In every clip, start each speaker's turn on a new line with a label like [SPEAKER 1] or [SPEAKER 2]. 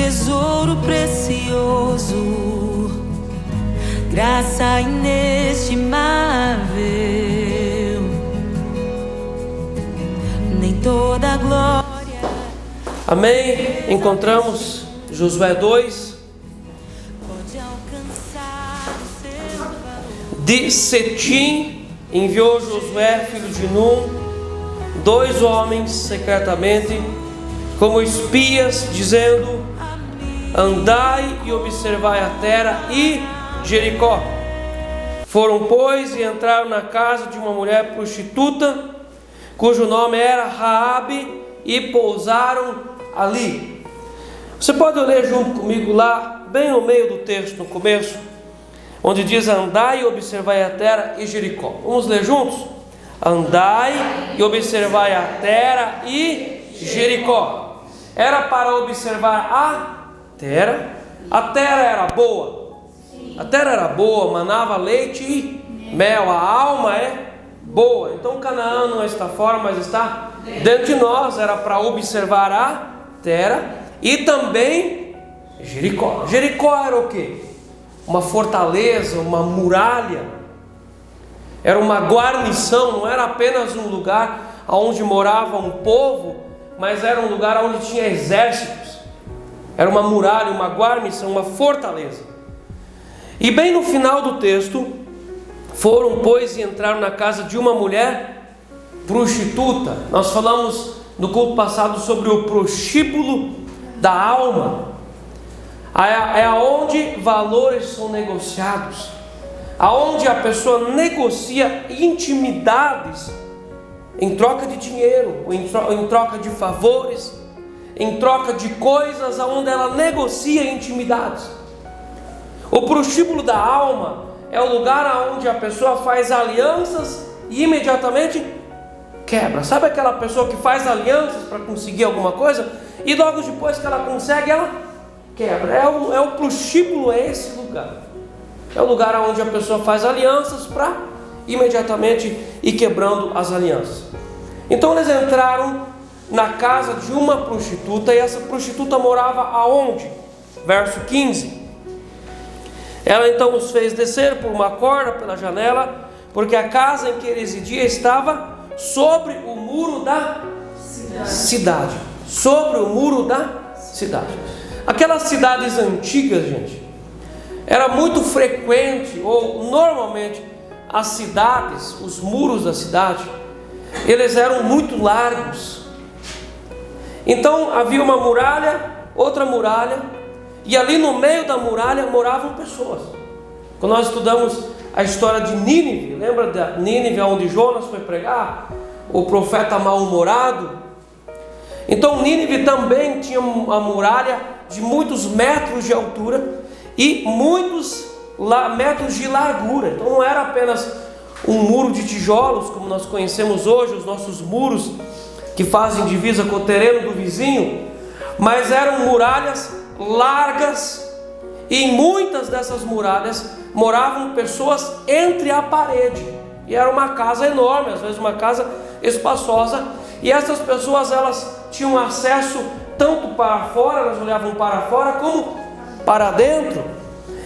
[SPEAKER 1] tesouro precioso, graça inestimável, nem toda glória.
[SPEAKER 2] Amém? Encontramos Josué 2.
[SPEAKER 1] Pode alcançar o seu valor.
[SPEAKER 2] De Setim enviou Josué, filho de Num, 2 homens secretamente, como espias, dizendo: andai e observai a terra e Jericó. Foram, pois, e entraram na casa de uma mulher prostituta, cujo nome era Raabe, e pousaram ali. Você pode ler junto comigo lá, bem no meio do texto, no começo, onde diz: andai e observai a terra e Jericó. Vamos ler juntos? Andai e observai a terra e Jericó. Era para observar a terra. A terra era boa. A terra era boa, manava leite e mel. A alma é boa. Então Canaã não está fora, mas está dentro de nós. Era para observar a terra e também Jericó. Jericó era o quê? Uma fortaleza, uma muralha. Era uma guarnição, não era apenas um lugar onde morava um povo, mas era um lugar onde tinha exércitos. Era uma muralha, uma guarnição, uma fortaleza. E bem no final do texto, foram, pois, e entraram na casa de uma mulher prostituta. Nós falamos no culto passado sobre o prostíbulo da alma. É aonde valores são negociados, aonde a pessoa negocia intimidades em troca de dinheiro, ou em troca de favores, em troca de coisas, aonde ela negocia intimidades. O prostíbulo da alma é o lugar aonde a pessoa faz alianças e imediatamente quebra. Sabe aquela pessoa que faz alianças para conseguir alguma coisa e logo depois que ela consegue, ela quebra? O prostíbulo, é esse lugar. É o lugar onde a pessoa faz alianças para imediatamente ir quebrando as alianças. Então eles entraram na casa de uma prostituta, e essa prostituta morava aonde? Verso 15. Ela então os fez descer por uma corda pela janela, porque a casa em que ele residia estava sobre o muro da cidade. Sobre o muro da cidade. Aquelas cidades antigas, gente, era muito frequente, ou normalmente as cidades, os muros da cidade, eles eram muito largos. Então havia uma muralha, outra muralha, e ali no meio da muralha moravam pessoas. Quando nós estudamos a história de Nínive, lembra da Nínive onde Jonas foi pregar? O profeta mal-humorado. Então Nínive também tinha uma muralha de muitos metros de altura e muitos metros de largura. Então não era apenas um muro de tijolos, como nós conhecemos hoje, os nossos muros que fazem divisa com o terreno do vizinho, mas eram muralhas largas, e em muitas dessas muralhas moravam pessoas entre a parede, e era uma casa enorme, às vezes uma casa espaçosa, e essas pessoas elas tinham acesso tanto para fora, elas olhavam para fora, como para dentro.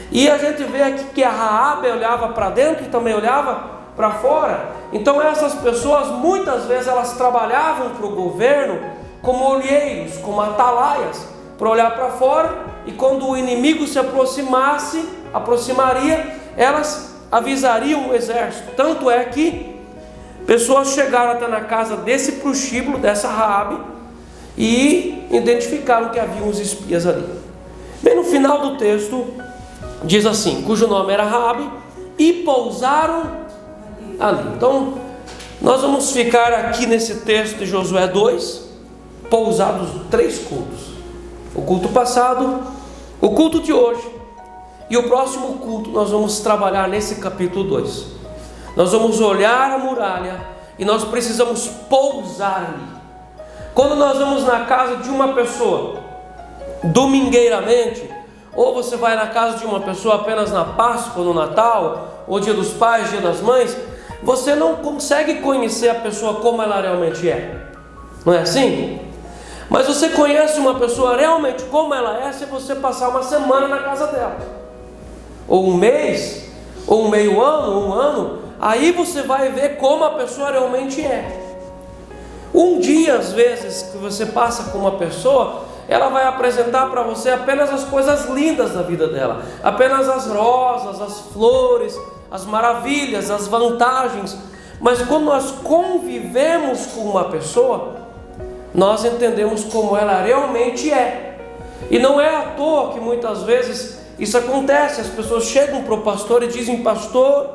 [SPEAKER 2] E a gente vê aqui que a Raabe olhava para dentro e também olhava para fora. Então essas pessoas muitas vezes elas trabalhavam para o governo como olheiros, como atalaias, para olhar para fora, e quando o inimigo se aproximaria, elas avisariam o exército. Tanto é que pessoas chegaram até na casa desse prostíbulo, dessa Raabe, e identificaram que havia uns espias ali. Bem no final do texto diz assim: cujo nome era Raabe, e pousaram ali. Então nós vamos ficar aqui nesse texto de Josué 2, pousados 3 cultos: o culto passado, o culto de hoje e o próximo culto. Nós vamos trabalhar nesse capítulo 2. Nós vamos olhar a muralha e nós precisamos pousar ali. Quando nós vamos na casa de uma pessoa domingueiramente, ou você vai na casa de uma pessoa apenas na Páscoa, no Natal, ou Dia dos Pais, Dia das Mães, você não consegue conhecer a pessoa como ela realmente é. Não é assim? Mas você conhece uma pessoa realmente como ela é se você passar uma semana na casa dela, ou um mês, ou um meio ano, ou um ano. Aí você vai ver como a pessoa realmente é. Um dia, às vezes, que você passa com uma pessoa, ela vai apresentar para você apenas as coisas lindas da vida dela, apenas as rosas, as flores, as maravilhas, as vantagens. Mas quando nós convivemos com uma pessoa, nós entendemos como ela realmente é. E não é à toa que muitas vezes isso acontece. As pessoas chegam para o pastor e dizem: pastor,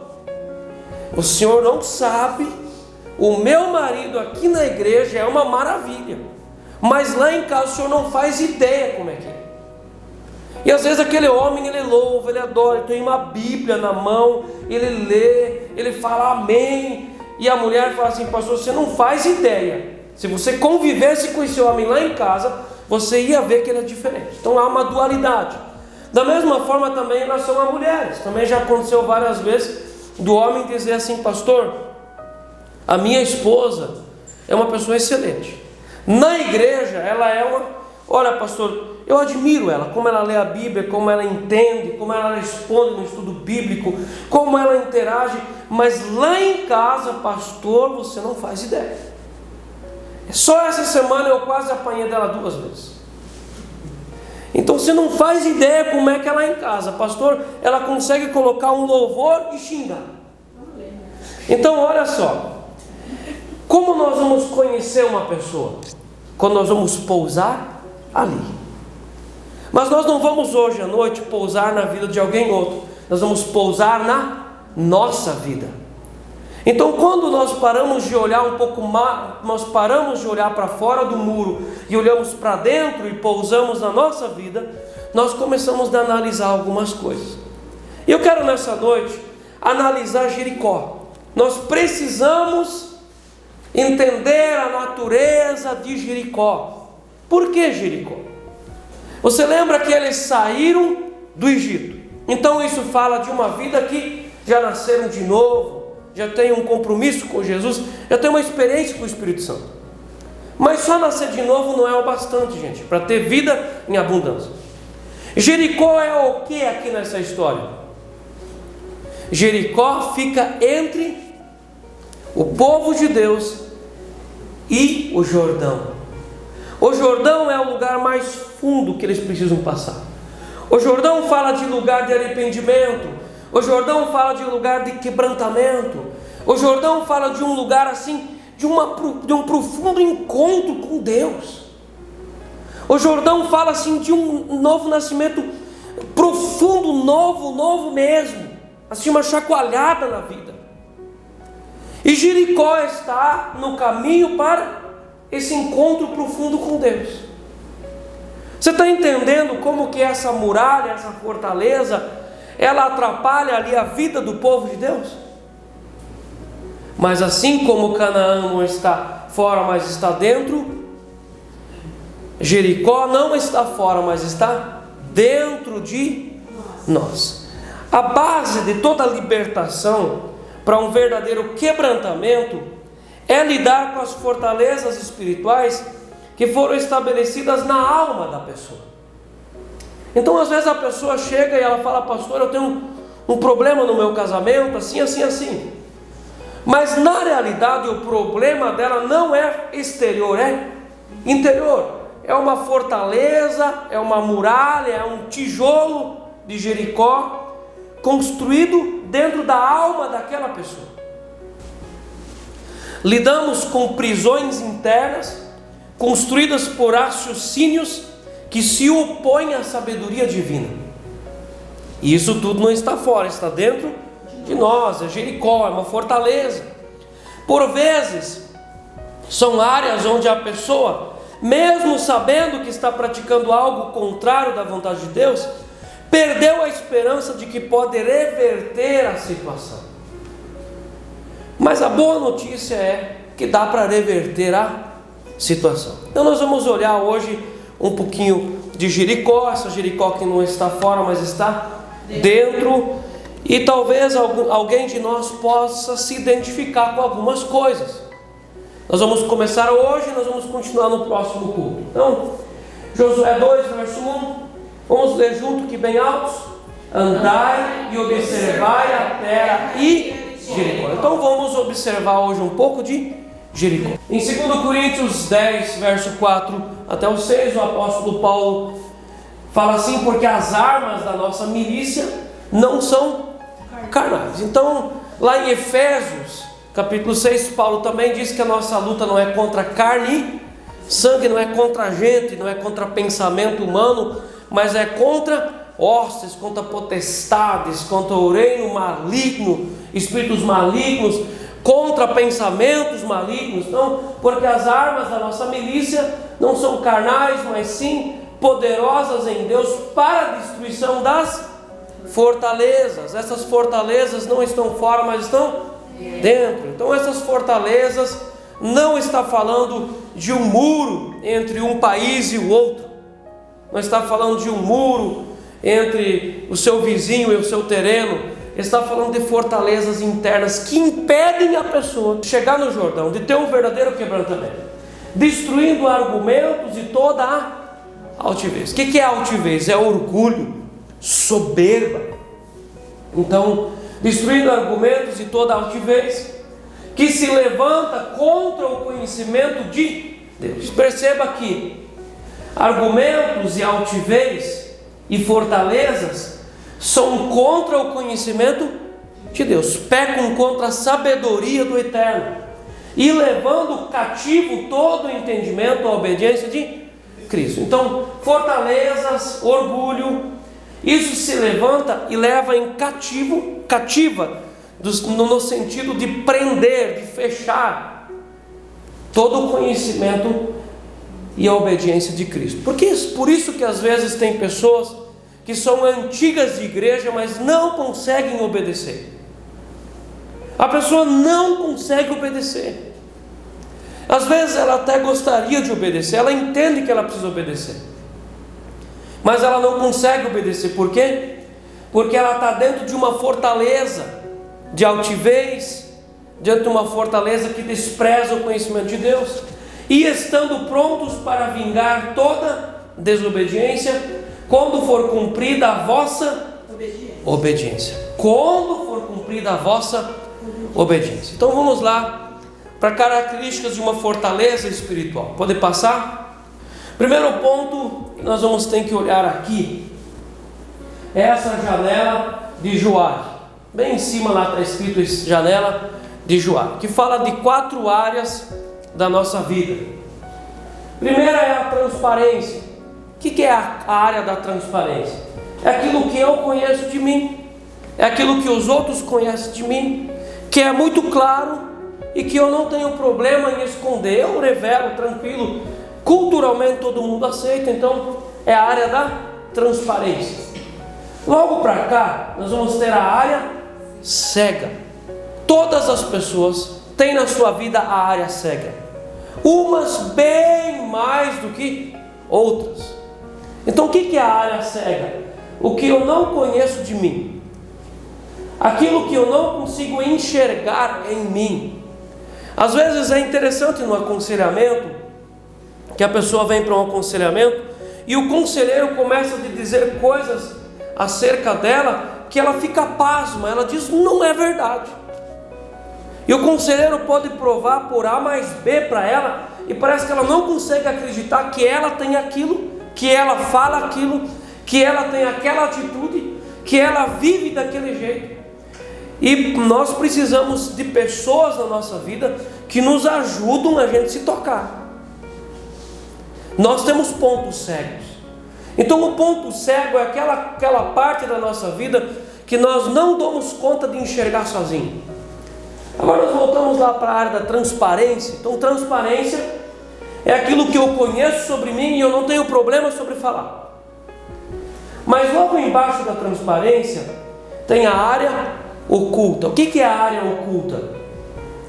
[SPEAKER 2] o senhor não sabe, o meu marido aqui na igreja é uma maravilha, mas lá em casa o senhor não faz ideia como é que é. E às vezes aquele homem, ele louva, ele adora, ele tem uma Bíblia na mão, ele lê, ele fala amém, e a mulher fala assim: pastor, você não faz ideia, se você convivesse com esse homem lá em casa, você ia ver que ele é diferente. Então há uma dualidade. Da mesma forma também em relação a mulheres, também já aconteceu várias vezes do homem dizer assim: pastor, a minha esposa é uma pessoa excelente, na igreja ela é uma... Olha, pastor, eu admiro ela, como ela lê a Bíblia, como ela entende, como ela responde no estudo bíblico, como ela interage, mas lá em casa, pastor, você não faz ideia. Só essa semana eu quase apanhei dela 2 vezes. Então você não faz ideia como é que ela é em casa, pastor. Ela consegue colocar um louvor e xingar. Então olha só, como nós vamos conhecer uma pessoa? Quando nós vamos pousar ali. Mas nós não vamos hoje à noite pousar na vida de alguém outro, nós vamos pousar na nossa vida. Então quando nós paramos de olhar um pouco mais, nós paramos de olhar para fora do muro e olhamos para dentro e pousamos na nossa vida, nós começamos a analisar algumas coisas. E eu quero nessa noite analisar Jericó. Nós precisamos entender a natureza de Jericó. Por que Jericó? Você lembra que eles saíram do Egito? Então isso fala de uma vida que já nasceram de novo, já tem um compromisso com Jesus, já tem uma experiência com o Espírito Santo. Mas só nascer de novo não é o bastante, gente, para ter vida em abundância. Jericó é o que aqui nessa história? Jericó fica entre o povo de Deus e o Jordão. O Jordão é o lugar mais fundo que eles precisam passar. O Jordão fala de lugar de arrependimento. O Jordão fala de um lugar de quebrantamento. O Jordão fala de um lugar assim, de um profundo encontro com Deus. O Jordão fala assim de um novo nascimento profundo, novo mesmo. Assim, uma chacoalhada na vida. E Jericó está no caminho para esse encontro profundo com Deus. Você está entendendo como que essa muralha, essa fortaleza, ela atrapalha ali a vida do povo de Deus? Mas assim como Canaã não está fora, mas está dentro, Jericó não está fora, mas está dentro de nós. A base de toda libertação para um verdadeiro quebrantamento é lidar com as fortalezas espirituais que foram estabelecidas na alma da pessoa. Então às vezes a pessoa chega e ela fala: pastor, eu tenho um problema no meu casamento, assim. Mas na realidade o problema dela não é exterior, é interior. É uma fortaleza, é uma muralha, é um tijolo de Jericó construído dentro da alma daquela pessoa. Lidamos com prisões internas construídas por raciocínios que se opõem à sabedoria divina. E isso tudo não está fora, está dentro de nós. É Jericó, é uma fortaleza. Por vezes são áreas onde a pessoa, mesmo sabendo que está praticando algo contrário da vontade de Deus, perdeu a esperança de que pode reverter a situação. Mas a boa notícia é que dá para reverter a situação. Então nós vamos olhar hoje um pouquinho de Jericó, essa Jericó que não está fora, mas está dentro. E talvez alguém de nós possa se identificar com algumas coisas. Nós vamos começar hoje e nós vamos continuar no próximo culto. Então, Josué 2, verso 1. Vamos ler junto aqui bem altos. Andai e observai a terra e Jericó. Então vamos observar hoje um pouco de Jericó. Em 2 Coríntios 10, verso 4 até o 6, o apóstolo Paulo fala assim: porque as armas da nossa milícia não são carnais. Então, lá em Efésios, capítulo 6, Paulo também diz que a nossa luta não é contra carne e sangue, não é contra a gente, não é contra pensamento humano, mas é contra hostes, contra potestades, contra o reino maligno, espíritos malignos, contra pensamentos malignos. Não, porque as armas da nossa milícia não são carnais, mas sim poderosas em Deus para a destruição das fortalezas. Essas fortalezas não estão fora, mas estão dentro. Então essas fortalezas não está falando de um muro entre um país e o outro, não está falando de um muro entre o seu vizinho e o seu terreno, está falando de fortalezas internas que impedem a pessoa de chegar no Jordão, de ter um verdadeiro quebrantamento, destruindo argumentos e toda a altivez. O que é altivez? É orgulho, soberba. Então, destruindo argumentos e toda a altivez que se levanta contra o conhecimento de Deus. Perceba que argumentos e altivez e fortalezas são contra o conhecimento de Deus, pecam contra a sabedoria do Eterno e levando cativo todo o entendimento, a obediência de Cristo. Então, fortalezas, orgulho, isso se levanta e leva em cativa, no sentido de prender, de fechar todo o conhecimento e a obediência de Cristo. Por isso que às vezes tem pessoas que são antigas de igreja, mas não conseguem obedecer. A pessoa não consegue obedecer. Às vezes ela até gostaria de obedecer, ela entende que ela precisa obedecer, mas ela não consegue obedecer. Por quê? Porque ela está dentro de uma fortaleza de altivez, dentro de uma fortaleza que despreza o conhecimento de Deus, e estando prontos para vingar toda desobediência, quando for cumprida a vossa obediência. Quando for cumprida a vossa obediência. Então vamos lá para características de uma fortaleza espiritual. Pode passar? Primeiro ponto que nós vamos ter que olhar aqui é essa janela de Joá. Bem em cima lá está escrito janela de Joá, que fala de 4 áreas da nossa vida. Primeira é a transparência. O que é a área da transparência? É aquilo que eu conheço de mim, é aquilo que os outros conhecem de mim, que é muito claro e que eu não tenho problema em esconder. Eu revelo tranquilo, culturalmente todo mundo aceita. Então é a área da transparência. Logo para cá nós vamos ter a área cega. Todas as pessoas têm na sua vida a área cega, umas bem mais do que outras. Então o que é a área cega? O que eu não conheço de mim, aquilo que eu não consigo enxergar em mim. Às vezes é interessante no aconselhamento, que a pessoa vem para um aconselhamento e o conselheiro começa a dizer coisas acerca dela que ela fica pasma, ela diz: não é verdade. E o conselheiro pode provar por A mais B para ela, e parece que ela não consegue acreditar que ela tem aquilo, que ela fala aquilo, que ela tem aquela atitude, que ela vive daquele jeito. E nós precisamos de pessoas na nossa vida que nos ajudam a gente se tocar. Nós temos pontos cegos. Então o ponto cego é aquela parte da nossa vida que nós não damos conta de enxergar sozinho. Agora nós voltamos lá para a área da transparência. Então transparência é aquilo que eu conheço sobre mim e eu não tenho problema sobre falar. Mas logo embaixo da transparência tem a área oculta. O que é a área oculta?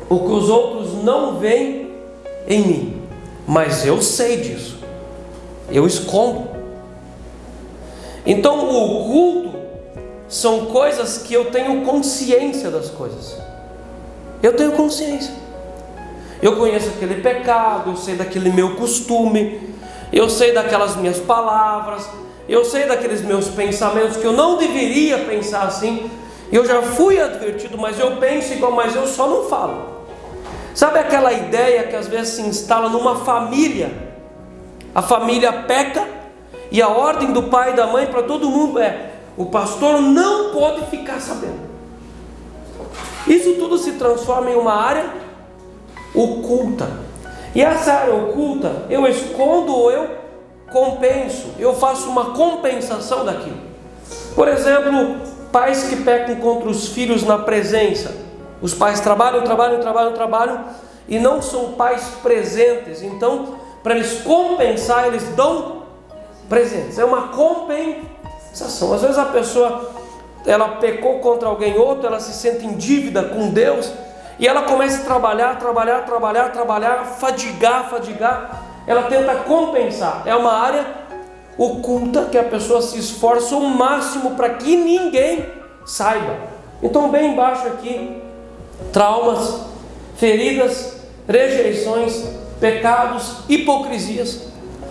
[SPEAKER 2] O que os outros não veem em mim, mas eu sei disso, eu escondo. Então o oculto são coisas que eu tenho consciência das coisas. Eu tenho consciência. Eu conheço aquele pecado, eu sei daquele meu costume, eu sei daquelas minhas palavras, eu sei daqueles meus pensamentos que eu não deveria pensar assim. Eu já fui advertido, mas eu penso igual, mas eu só não falo. Sabe aquela ideia que às vezes se instala numa família? A família peca e a ordem do pai e da mãe para todo mundo é: o pastor não pode ficar sabendo. Isso tudo se transforma em uma área oculta. E essa área oculta, eu escondo ou eu compenso, eu faço uma compensação daquilo. Por exemplo, pais que pecam contra os filhos na presença. Os pais trabalham e não são pais presentes. Então, para eles compensar, eles dão presentes. É uma compensação. Às vezes a pessoa, ela pecou contra alguém outro, ela se sente em dívida com Deus, e ela começa a trabalhar, fadigar. Ela tenta compensar. É uma área oculta que a pessoa se esforça o máximo para que ninguém saiba. Então, bem embaixo aqui, traumas, feridas, rejeições, pecados, hipocrisias.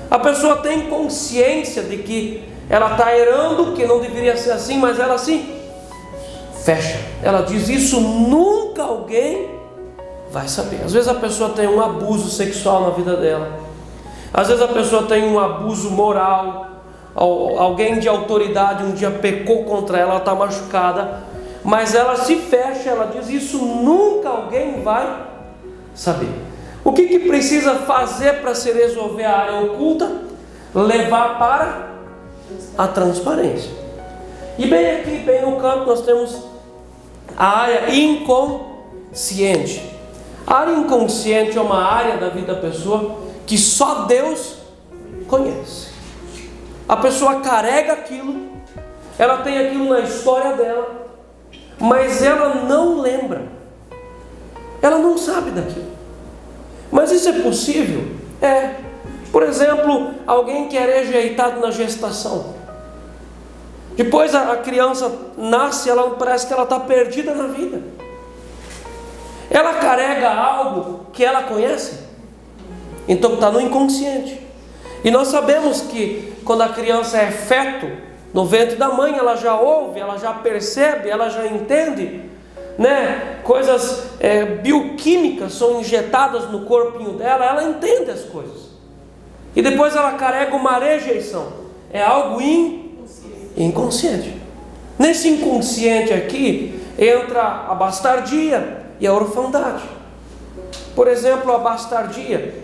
[SPEAKER 2] A pessoa tem consciência de que ela está errando, que não deveria ser assim, mas ela se fecha. Ela diz: isso nunca alguém vai saber. Às vezes a pessoa tem um abuso sexual na vida dela. Às vezes a pessoa tem um abuso moral. Alguém de autoridade um dia pecou contra ela, ela está machucada. Mas ela se fecha, ela diz: isso nunca alguém vai saber. O que precisa fazer para se resolver a área oculta? Levar para a transparência. E bem aqui, bem no canto, nós temos a área inconsciente. A área inconsciente é uma área da vida da pessoa que só Deus conhece. A pessoa carrega aquilo, ela tem aquilo na história dela, mas ela não lembra, ela não sabe daquilo. Mas isso é possível? É. Por exemplo, alguém que é rejeitado na gestação. Depois a criança nasce, ela parece que ela está perdida na vida. Ela carrega algo que ela conhece, então está no inconsciente. E nós sabemos que quando a criança é feto no ventre da mãe, ela já ouve, ela já percebe, ela já entende, né? Coisas bioquímicas são injetadas no corpinho dela, ela entende as coisas. E depois ela carrega uma rejeição. É algo inconsciente. Nesse inconsciente aqui entra a bastardia e a orfandade. Por exemplo, a bastardia.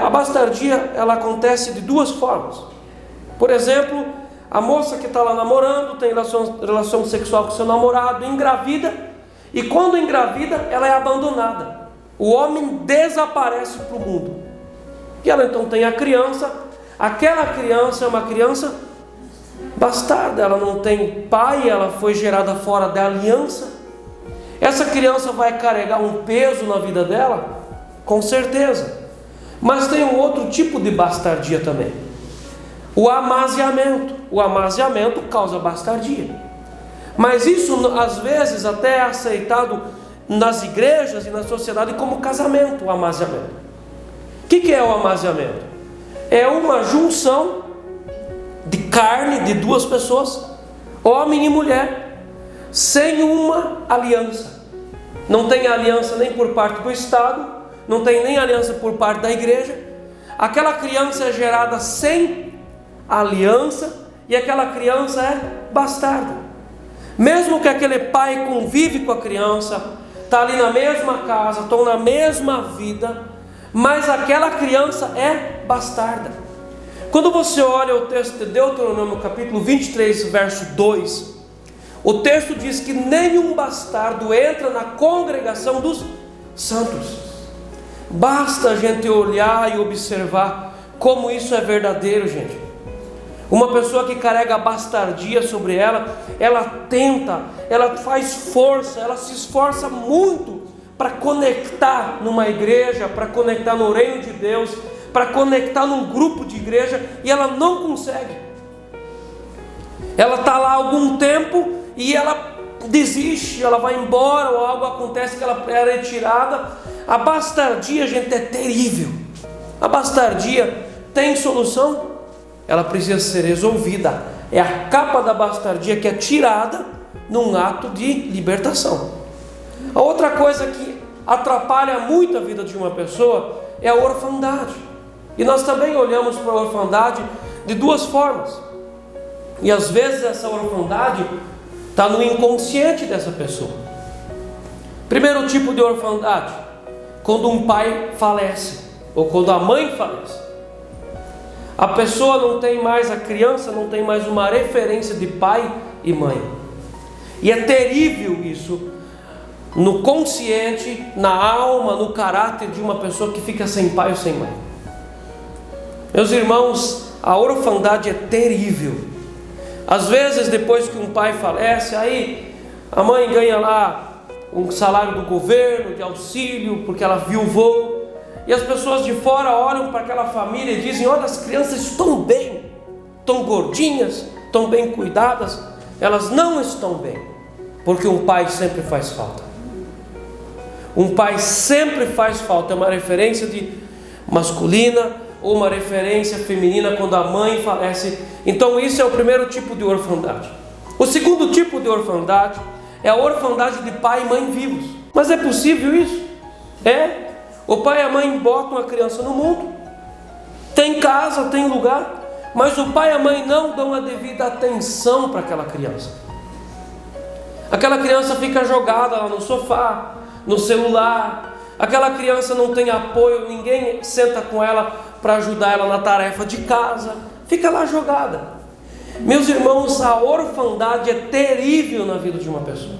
[SPEAKER 2] A bastardia, ela acontece de duas formas. Por exemplo, a moça que está lá namorando, tem relação sexual com seu namorado, engravida, e quando engravida, ela é abandonada. O homem desaparece para o mundo. E ela então tem a criança. Aquela criança é uma criança bastarda, ela não tem pai, ela foi gerada fora da aliança. Essa criança vai carregar um peso na vida dela? Com certeza. Mas tem um outro tipo de bastardia também. O amaziamento. O amaziamento causa bastardia. Mas isso às vezes até é aceitado nas igrejas e na sociedade como casamento, o amaziamento. O que é o amaziamento? É uma junção de carne de duas pessoas, homem e mulher, sem uma aliança. Não tem aliança nem por parte do Estado, não tem nem aliança por parte da igreja. Aquela criança é gerada sem aliança e aquela criança é bastarda. Mesmo que aquele pai convive com a criança, está ali na mesma casa, estão na mesma vida, mas aquela criança é bastarda. Quando você olha o texto de Deuteronômio capítulo 23, verso 2, o texto diz que nenhum bastardo entra na congregação dos santos. Basta a gente olhar e observar como isso é verdadeiro, gente. Uma pessoa que carrega a bastardia sobre ela, ela tenta, ela faz força, ela se esforça muito para conectar numa igreja, para conectar no reino de Deus, para conectar num grupo de igreja, e ela não consegue. Ela está lá há algum tempo e ela desiste, ela vai embora, ou algo acontece que ela é retirada. A bastardia, gente, é terrível. A bastardia tem solução? Ela precisa ser resolvida. É a capa da bastardia que é tirada num ato de libertação. A outra coisa que atrapalha muito a vida de uma pessoa é a orfandade. E nós também olhamos para a orfandade de duas formas. E às vezes essa orfandade está no inconsciente dessa pessoa. Primeiro tipo de orfandade, quando um pai falece, ou quando a mãe falece. A pessoa não tem mais, a criança não tem mais uma referência de pai e mãe. E é terrível isso, no consciente, na alma, no caráter de uma pessoa que fica sem pai ou sem mãe. Meus irmãos, a orfandade é terrível. Às vezes, depois que um pai falece, aí a mãe ganha lá um salário do governo, de auxílio, porque ela viuvou. E as pessoas de fora olham para aquela família e dizem: olha, as crianças estão bem, estão gordinhas, estão bem cuidadas. Elas não estão bem, porque um pai sempre faz falta. Um pai sempre faz falta. É uma referência de masculina ou uma referência feminina quando a mãe falece. Então isso é o primeiro tipo de orfandade. O segundo tipo de orfandade é a orfandade de pai e mãe vivos. Mas é possível isso? É. O pai e a mãe botam a criança no mundo, tem casa, tem lugar, mas o pai e a mãe não dão a devida atenção para aquela criança. Aquela criança fica jogada lá no sofá, no celular. Aquela criança não tem apoio, ninguém senta com ela para ajudar ela na tarefa de casa, fica lá jogada. Meus irmãos, a orfandade é terrível na vida de uma pessoa.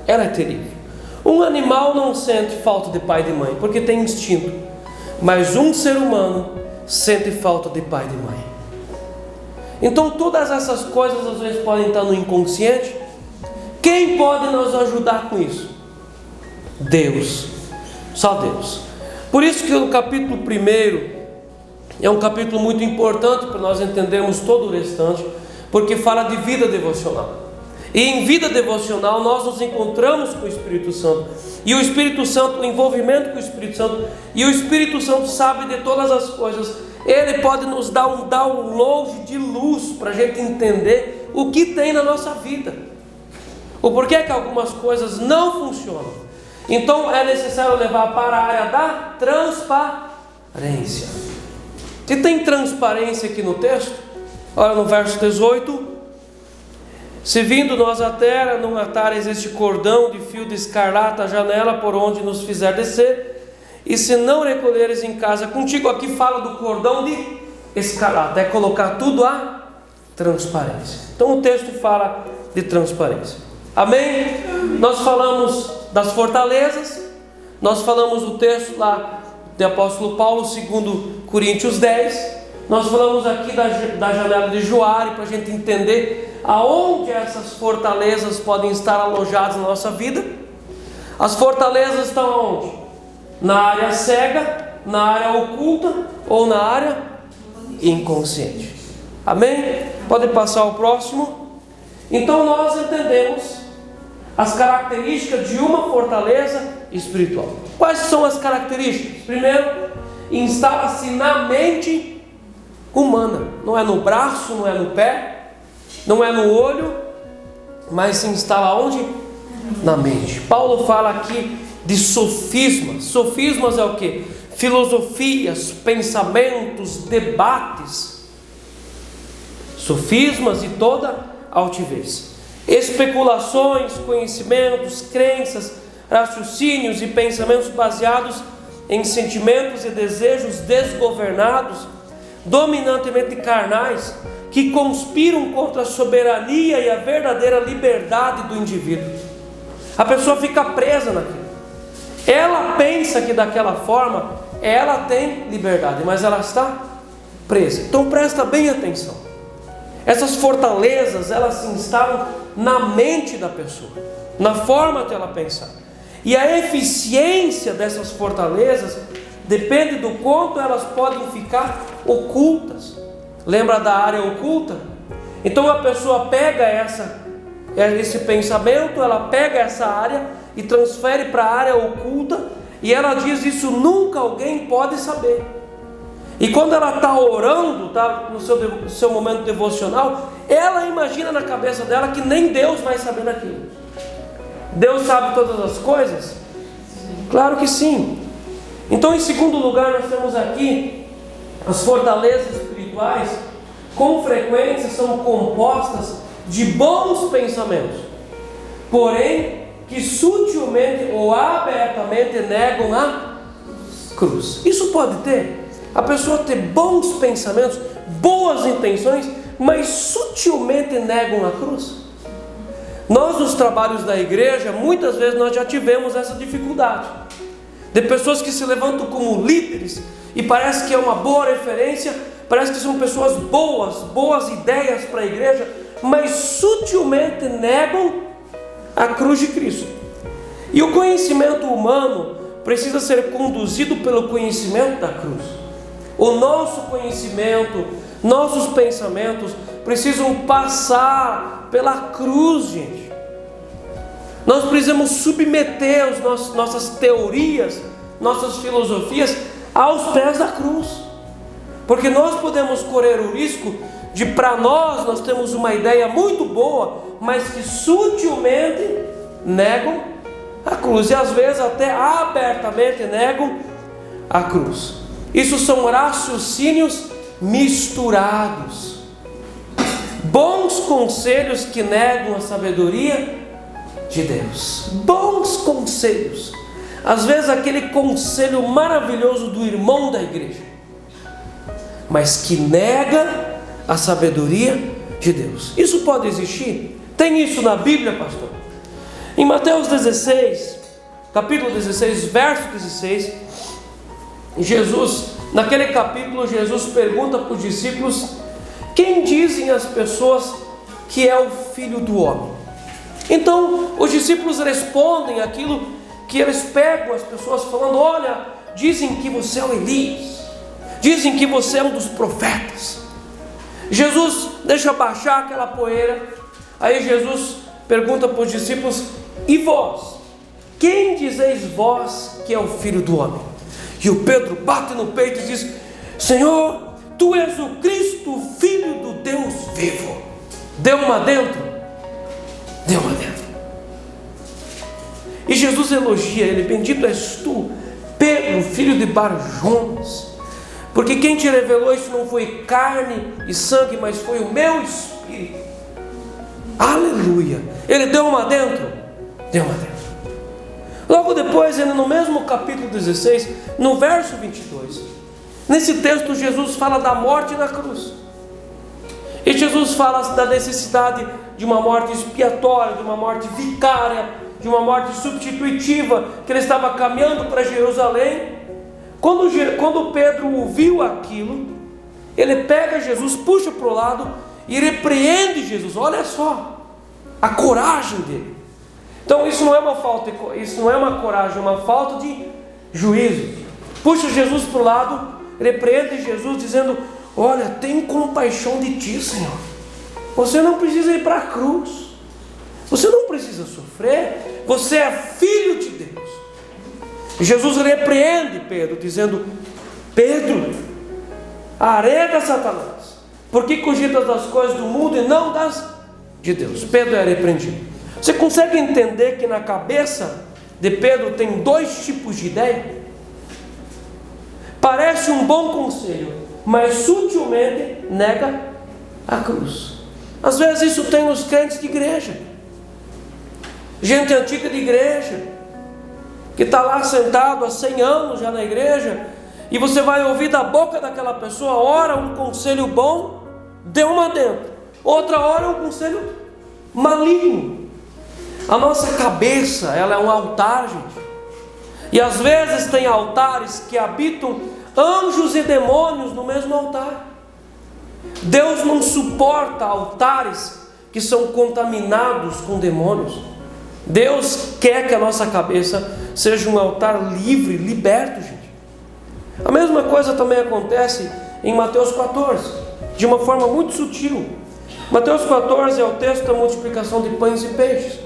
[SPEAKER 2] Ela é terrível. Um animal não sente falta de pai e de mãe, porque tem instinto. Mas um ser humano sente falta de pai e de mãe. Então todas essas coisas às vezes podem estar no inconsciente. Quem pode nos ajudar com isso? Deus. Só Deus. Por isso que o capítulo 1 é um capítulo muito importante para nós entendermos todo o restante, porque fala de vida devocional. E em vida devocional nós nos encontramos com o Espírito Santo. E o Espírito Santo, o envolvimento com o Espírito Santo, e o Espírito Santo sabe de todas as coisas. Ele pode nos dar um download de luz para a gente entender o que tem na nossa vida, o porquê que algumas coisas não funcionam. Então é necessário levar para a área da transparência. Se tem transparência aqui no texto, olha no verso 18: se vindo nós à terra, não atares este cordão de fio de escarlata à janela por onde nos fizer descer, e se não recolheres em casa contigo. Aqui fala do cordão de escarlata, é colocar tudo à transparência. Então o texto fala de transparência. Amém? Nós falamos das fortalezas, nós falamos o texto lá do apóstolo Paulo, 2 Coríntios 10, nós falamos aqui da janela de Joare, para a gente entender aonde essas fortalezas podem estar alojadas na nossa vida. As fortalezas estão aonde? Na área cega, na área oculta ou na área inconsciente. Amém? Pode passar ao próximo. Então nós entendemos as características de uma fortaleza espiritual. Quais são as características? Primeiro, instala-se na mente humana. Não é no braço, não é no pé, não é no olho, mas se instala onde? Na mente. Paulo fala aqui de sofismas. Sofismas é o que? Filosofias, pensamentos, debates. Sofismas e toda altivez. Especulações, conhecimentos, crenças, raciocínios e pensamentos baseados em sentimentos e desejos desgovernados, dominantemente carnais, que conspiram contra a soberania e a verdadeira liberdade do indivíduo. A pessoa fica presa naquilo. Ela pensa que daquela forma ela tem liberdade, mas ela está presa. Então presta bem atenção. Essas fortalezas, elas se instalam na mente da pessoa, na forma de ela pensar. E a eficiência dessas fortalezas depende do quanto elas podem ficar ocultas. Lembra da área oculta? Então a pessoa pega esse pensamento, ela pega essa área e transfere para a área oculta, e ela diz: isso nunca alguém pode saber. E quando ela está orando, está no seu momento devocional, ela imagina na cabeça dela que nem Deus vai saber daquilo. Deus sabe todas as coisas? Claro que sim. Então, em segundo lugar, nós temos aqui as fortalezas espirituais, com frequência são compostas de bons pensamentos, porém que sutilmente ou abertamente negam a cruz. Isso pode ter, a pessoa ter bons pensamentos, boas intenções, mas sutilmente negam a cruz. Nós, nos trabalhos da igreja, muitas vezes nós já tivemos essa dificuldade, de pessoas que se levantam como líderes, e parece que é uma boa referência, parece que são pessoas boas ideias para a igreja, mas sutilmente negam a cruz de Cristo. E o conhecimento humano precisa ser conduzido pelo conhecimento da cruz. O nosso conhecimento, nossos pensamentos precisam passar pela cruz, gente. Nós precisamos submeter nossas teorias, nossas filosofias aos pés da cruz, porque nós podemos correr o risco de, para nós temos uma ideia muito boa, mas que sutilmente negam a cruz, e às vezes até abertamente negam a cruz. Isso são raciocínios misturados, bons conselhos que negam a sabedoria de Deus. Bons conselhos, às vezes aquele conselho maravilhoso do irmão da igreja, mas que nega a sabedoria de Deus. Isso pode existir? Tem isso na Bíblia, pastor? Em Mateus 16, capítulo 16, verso 16, Jesus, naquele capítulo, Jesus pergunta para os discípulos: quem dizem as pessoas que é o Filho do Homem? Então, os discípulos respondem aquilo que eles pegam as pessoas falando: olha, dizem que você é o Elias, dizem que você é um dos profetas. Jesus deixa baixar aquela poeira, aí Jesus pergunta para os discípulos: e vós? Quem dizeis vós que é o Filho do Homem? E o Pedro bate no peito e diz: Senhor, tu és o Cristo, Filho do Deus vivo. Deu uma dentro. E Jesus elogia ele: bendito és tu, Pedro, filho de Bar-Jonas, porque quem te revelou isso não foi carne e sangue, mas foi o meu Espírito. Aleluia. Ele deu uma dentro. Logo depois, ainda no mesmo capítulo 16, no verso 22, nesse texto Jesus fala da morte na cruz. E Jesus fala da necessidade de uma morte expiatória, de uma morte vicária, de uma morte substitutiva, que ele estava caminhando para Jerusalém. Quando Pedro ouviu aquilo, ele pega Jesus, puxa para o lado e repreende Jesus. Olha só a coragem dele. Então isso não é uma falta, isso não é uma coragem, é uma falta de juízo. Puxa Jesus para o lado, repreende Jesus dizendo: olha, tem compaixão de ti, Senhor. Você não precisa ir para a cruz, você não precisa sofrer, você é filho de Deus. Jesus repreende Pedro dizendo: Pedro, arreda Satanás, porque cogitas das coisas do mundo e não das de Deus. Pedro é repreendido. Você consegue entender que na cabeça de Pedro tem dois tipos de ideia? Parece um bom conselho, mas sutilmente nega a cruz. Às vezes isso tem nos crentes de igreja, gente antiga de igreja, que está lá sentado há 100 anos já na igreja, e você vai ouvir da boca daquela pessoa, ora um conselho bom, deu uma dentro, outra hora um conselho maligno. A nossa cabeça, ela é um altar, gente, e às vezes tem altares que habitam anjos e demônios no mesmo altar. Deus não suporta altares que são contaminados com demônios. Deus quer que a nossa cabeça seja um altar livre, liberto, gente. A mesma coisa também acontece em Mateus 14, de uma forma muito sutil. Mateus 14 é o texto da multiplicação de pães e peixes.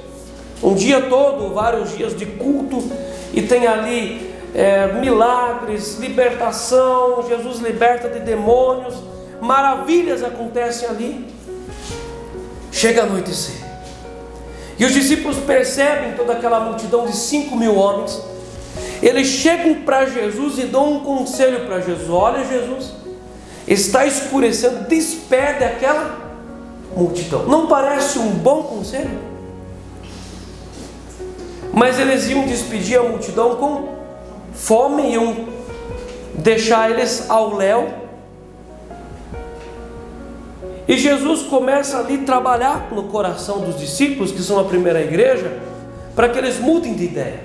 [SPEAKER 2] Um dia todo, vários dias de culto, e tem ali milagres, libertação, Jesus liberta de demônios, maravilhas acontecem ali. Chega a anoitecer, e os discípulos percebem toda aquela multidão de 5.000 homens. Eles chegam para Jesus e dão um conselho para Jesus: olha, Jesus, está escurecendo, despede aquela multidão. Não parece um bom conselho? Mas eles iam despedir a multidão com fome, iam deixar eles ao léu. E Jesus começa ali a trabalhar no coração dos discípulos, que são a primeira igreja, para que eles mudem de ideia.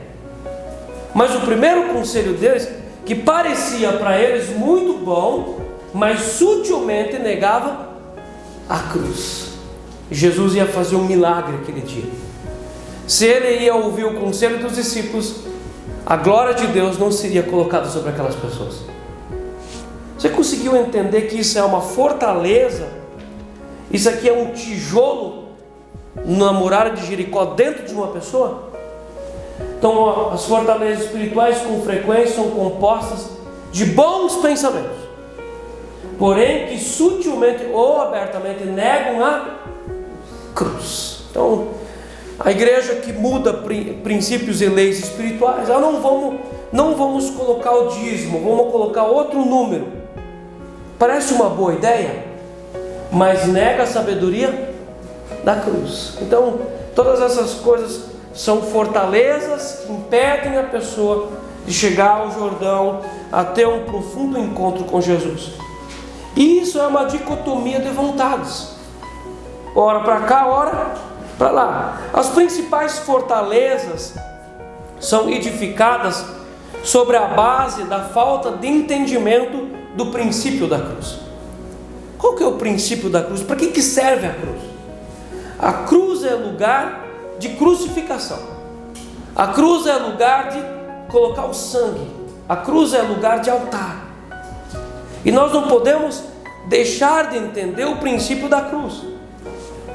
[SPEAKER 2] Mas o primeiro conselho deles, que parecia para eles muito bom, mas sutilmente negava a cruz. Jesus ia fazer um milagre aquele dia. Se ele ia ouvir o conselho dos discípulos, a glória de Deus não seria colocada sobre aquelas pessoas. Você conseguiu entender que isso é uma fortaleza? Isso aqui é um tijolo na muralha de Jericó dentro de uma pessoa? Então, as fortalezas espirituais com frequência são compostas de bons pensamentos, porém que sutilmente ou abertamente negam a cruz. Então, a igreja que muda princípios e leis espirituais, não vamos colocar o dízimo, vamos colocar outro número. Parece uma boa ideia, mas nega a sabedoria da cruz. Então, todas essas coisas são fortalezas que impedem a pessoa de chegar ao Jordão, a ter um profundo encontro com Jesus. E isso é uma dicotomia de vontades, ora para cá, ora para lá. As principais fortalezas são edificadas sobre a base da falta de entendimento do princípio da cruz. Qual que é o princípio da cruz? Para que serve a cruz? A cruz é lugar de crucificação. A cruz é lugar de colocar o sangue. A cruz é lugar de altar. E nós não podemos deixar de entender o princípio da cruz.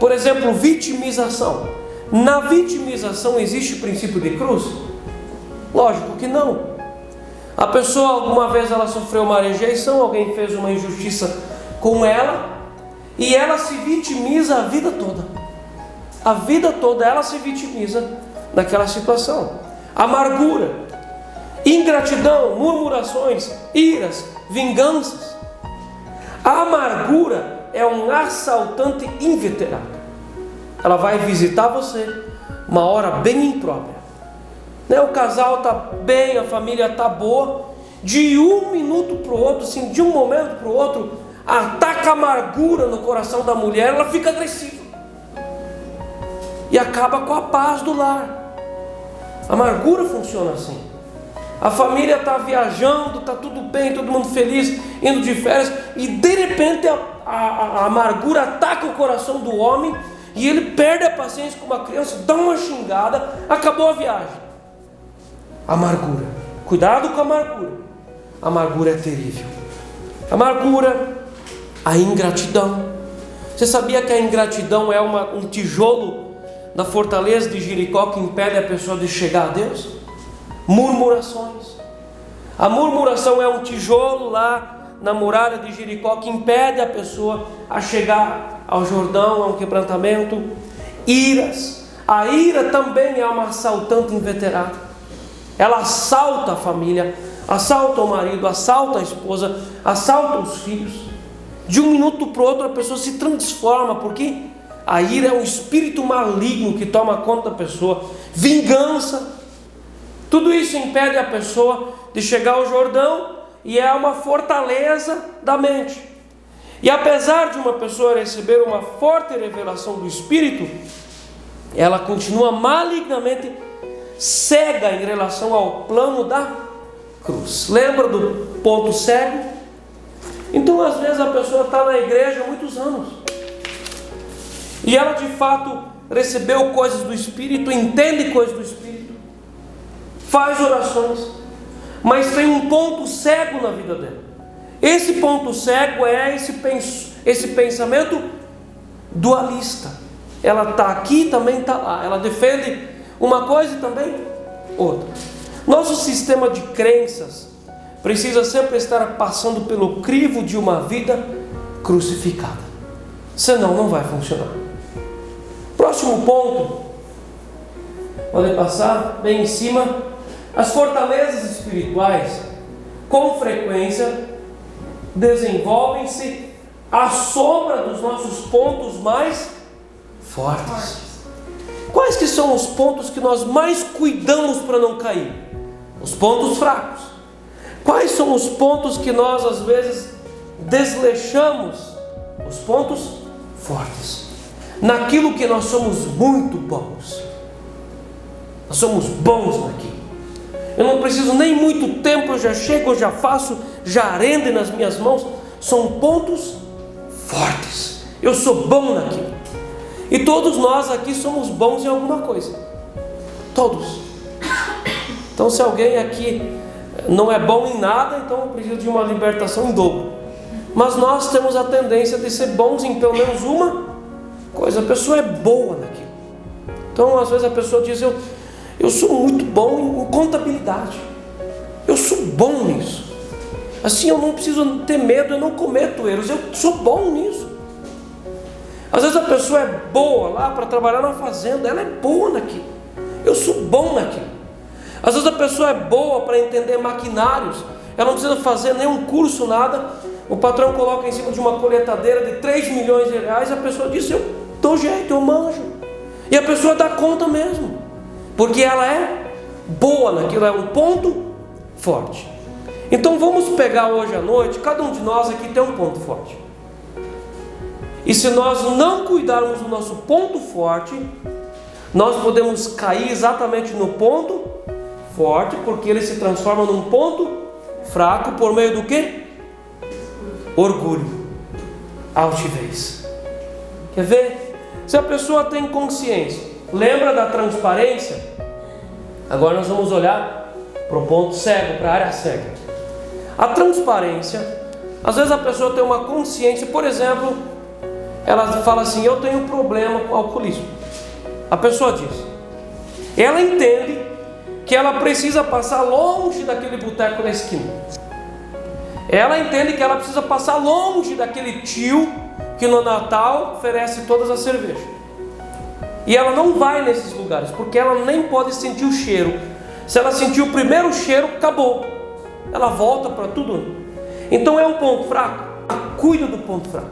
[SPEAKER 2] Por exemplo, vitimização. Na vitimização existe o princípio de cruz? Lógico que não. A pessoa, alguma vez ela sofreu uma rejeição, alguém fez uma injustiça com ela, e ela se vitimiza a vida toda. A vida toda ela se vitimiza naquela situação. Amargura, ingratidão, murmurações, iras, vinganças. A amargura é um assaltante inveterado. Ela vai visitar você uma hora bem imprópria. O casal está bem, a família está boa. De um minuto para o outro, assim, de um momento para o outro, ataca a amargura no coração da mulher. Ela fica agressiva e acaba com a paz do lar. A amargura funciona assim. A família está viajando, está tudo bem, todo mundo feliz, indo de férias, e de repente a amargura ataca o coração do homem, e ele perde a paciência com uma criança, dá uma xingada, acabou a viagem. Amargura. Cuidado com a amargura. A amargura é terrível. Amargura, a ingratidão. Você sabia que a ingratidão é um tijolo da fortaleza de Jericó que impede a pessoa de chegar a Deus? Murmurações. A murmuração é um tijolo lá na muralha de Jericó que impede a pessoa a chegar ao Jordão, a um quebrantamento. Iras. A ira também é uma assaltante inveterada. Ela assalta a família, assalta o marido, assalta a esposa, assalta os filhos. De um minuto para o outro a pessoa se transforma, porque a ira é um espírito maligno que toma conta da pessoa. Vingança. Tudo isso impede a pessoa de chegar ao Jordão, e é uma fortaleza da mente. E apesar de uma pessoa receber uma forte revelação do Espírito, ela continua malignamente cega em relação ao plano da cruz. Lembra do ponto cego? Então, às vezes a pessoa está na igreja há muitos anos, e ela de fato recebeu coisas do Espírito, entende coisas do Espírito, faz orações, mas tem um ponto cego na vida dela. Esse ponto cego é esse pensamento dualista. Ela está aqui e também está lá. Ela defende uma coisa e também outra. Nosso sistema de crenças precisa sempre estar passando pelo crivo de uma vida crucificada. Senão não vai funcionar. Próximo ponto. Podem passar bem em cima. As fortalezas espirituais, com frequência, desenvolvem-se à sombra dos nossos pontos mais fortes. Quais que são os pontos que nós mais cuidamos para não cair? Os pontos fracos. Quais são os pontos que nós às vezes desleixamos? Os pontos fortes. Naquilo que nós somos muito bons. Nós somos bons naquilo. Eu não preciso nem muito tempo, eu já chego, eu já faço, já rende nas minhas mãos. São pontos fortes. Eu sou bom naquilo. E todos nós aqui somos bons em alguma coisa. Todos. Então se alguém aqui não é bom em nada, então precisa de uma libertação em dobro. Mas nós temos a tendência de ser bons em pelo menos uma coisa. A pessoa é boa naquilo. Então às vezes a pessoa diz, eu sou muito bom em contabilidade. Eu sou bom nisso. Assim eu não preciso ter medo, eu não cometo erros. Eu sou bom nisso. Às vezes a pessoa é boa lá para trabalhar na fazenda. Ela é boa naquilo. Eu sou bom naquilo. Às vezes a pessoa é boa para entender maquinários. Ela não precisa fazer nenhum curso, nada. O patrão coloca em cima de uma colheitadeira de 3 milhões de reais. A pessoa diz, eu dou jeito, eu manjo. E a pessoa dá conta mesmo. Porque ela é boa naquilo, é um ponto forte. Então vamos pegar hoje à noite, cada um de nós aqui tem um ponto forte. E se nós não cuidarmos do nosso ponto forte, nós podemos cair exatamente no ponto forte, porque ele se transforma num ponto fraco por meio do quê? Orgulho, altivez. Quer ver? Se a pessoa tem consciência, lembra da transparência? Agora nós vamos olhar para o ponto cego, para a área cega. A transparência, às vezes a pessoa tem uma consciência, por exemplo, ela fala assim, eu tenho um problema com alcoolismo. A pessoa diz, ela entende que ela precisa passar longe daquele boteco da esquina. Ela entende que ela precisa passar longe daquele tio que no Natal oferece todas as cervejas. E ela não vai nesses lugares, porque ela nem pode sentir o cheiro. Se ela sentir o primeiro cheiro, acabou. Ela volta para tudo. Então é um ponto fraco. Cuida do ponto fraco.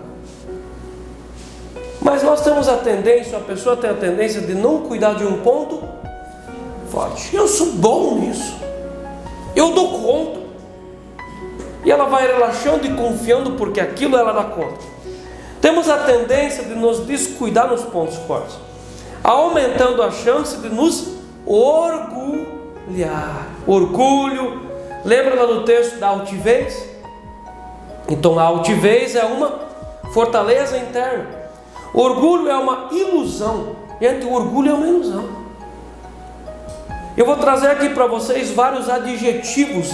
[SPEAKER 2] Mas nós temos a tendência, a pessoa tem a tendência de não cuidar de um ponto forte. Eu sou bom nisso. Eu dou conta. E ela vai relaxando e confiando porque aquilo ela dá conta. Temos a tendência de nos descuidar nos pontos fortes, aumentando a chance de nos orgulhar. Orgulho, lembra lá do texto da altivez? Então a altivez é uma fortaleza interna. Orgulho é uma ilusão. Gente, o orgulho é uma ilusão. Eu vou trazer aqui para vocês vários adjetivos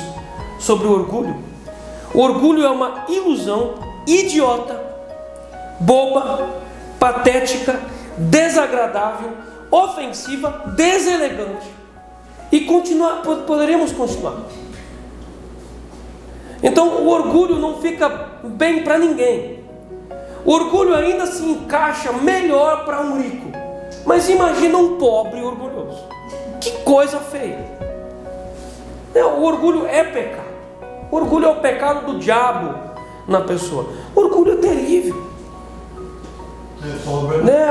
[SPEAKER 2] sobre o orgulho. O orgulho é uma ilusão idiota, boba, patética, desagradável, ofensiva, deselegante. E poderíamos continuar. Então o orgulho não fica bem para ninguém. O orgulho ainda se encaixa melhor para um rico. Mas imagina um pobre orgulhoso. Que coisa feia. O orgulho é pecado. O orgulho é o pecado do diabo na pessoa. O orgulho é terrível.